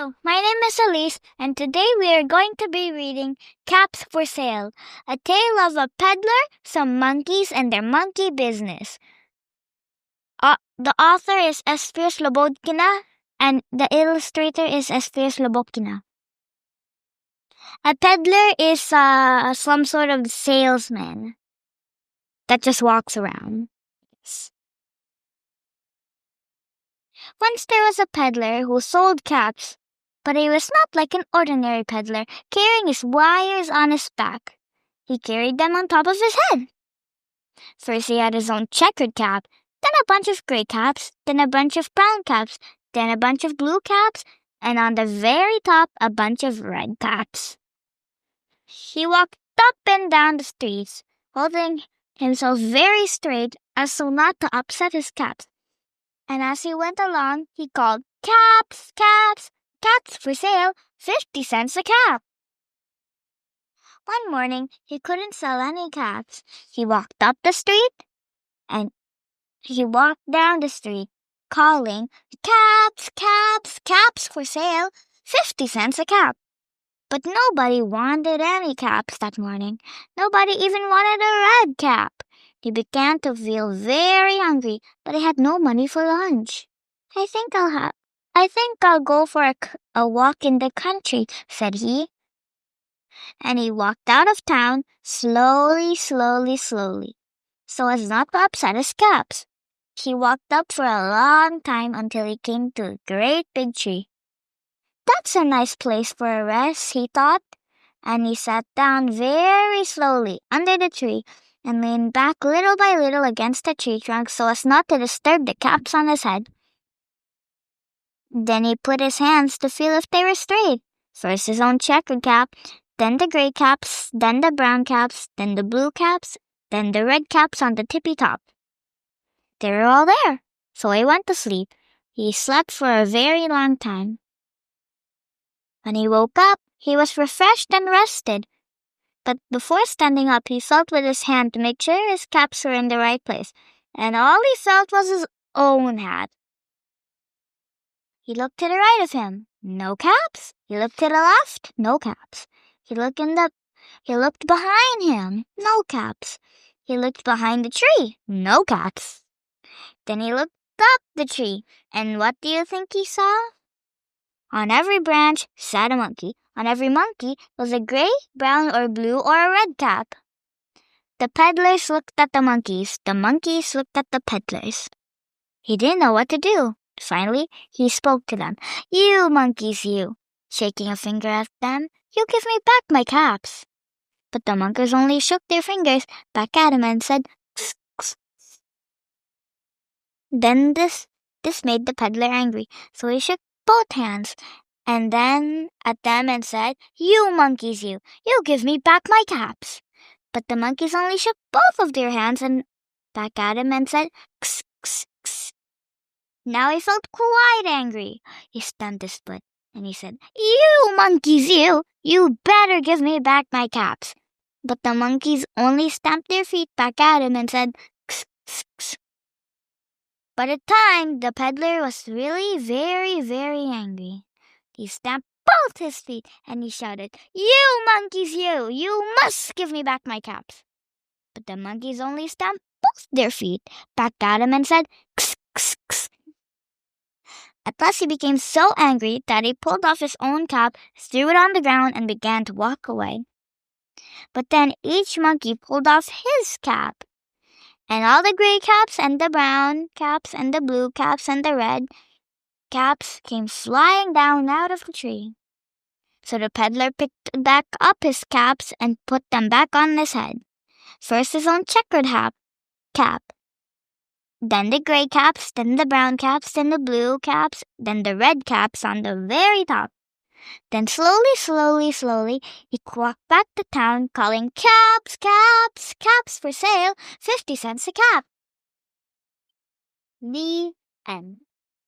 Hello, my name is Elise, and today we are going to be reading Caps for Sale, a tale of a peddler, some monkeys, and their monkey business. The author is Espir Slobodkina, and the illustrator is Espir Slobodkina. A peddler is some sort of salesman that just walks around. Once there was a peddler who sold caps, but he was not like an ordinary peddler, carrying his wires on his back. He carried them on top of his head. First he had his own checkered cap, then a bunch of gray caps, then a bunch of brown caps, then a bunch of blue caps, and on the very top a bunch of red caps. He walked up and down the streets, holding himself very straight as so not to upset his caps. And as he went along, he called, "Caps, caps, caps for sale, 50 cents a cap." One morning, he couldn't sell any caps. He walked up the street, and he walked down the street, calling, "Caps, caps, caps for sale, 50 cents a cap." But nobody wanted any caps that morning. Nobody even wanted a red cap. He began to feel very hungry, but he had no money for lunch. I think I'll go for a walk in the country," said he. And he walked out of town slowly, so as not to upset his caps. He walked up for a long time until he came to a great big tree. "That's a nice place for a rest," he thought, and he sat down very slowly under the tree and leaned back little by little against the tree trunk so as not to disturb the caps on his head. Then he put his hands to feel if they were straight. First his own checkered cap, then the gray caps, then the brown caps, then the blue caps, then the red caps on the tippy top. They were all there, so he went to sleep. He slept for a very long time. When he woke up, he was refreshed and rested. But before standing up, he felt with his hand to make sure his caps were in the right place, and all he felt was his own hat. He looked to the right of him, no caps. He looked to the left, no caps. He looked behind him, no caps. He looked behind the tree, no caps. Then he looked up the tree, and what do you think he saw? On every branch sat a monkey. On every monkey was a gray, brown, or blue, or a red cap. The peddlers looked at the monkeys looked at the peddlers. He didn't know what to do. Finally, he spoke to them. "You monkeys, you," shaking a finger at them, "you give me back my caps." But the monkeys only shook their fingers back at him and said, "Kss, kss." Then this made the peddler angry, so he shook both hands and then at them and said, "You monkeys, you give me back my caps." But the monkeys only shook both of their hands and back at him and said, "Kss, kss, kss." Now he felt quite angry. He stamped his foot and he said, "You monkeys, you better give me back my caps." But the monkeys only stamped their feet back at him and said, "Kss, kss, kss." By the time the peddler was really very, very angry, he stamped both his feet and he shouted, "You monkeys, you must give me back my caps." But the monkeys only stamped both their feet back at him and said, "Kss, kss, kss." At last he became so angry that he pulled off his own cap, threw it on the ground, and began to walk away. But then each monkey pulled off his cap, and all the gray caps and the brown caps and the blue caps and the red caps came flying down out of the tree. So the peddler picked back up his caps and put them back on his head. First his own checkered cap, then the gray caps, then the brown caps, then the blue caps, then the red caps on the very top. Then slowly, he walked back to town calling, "Caps, caps, caps for sale, 50 cents a cap." The end.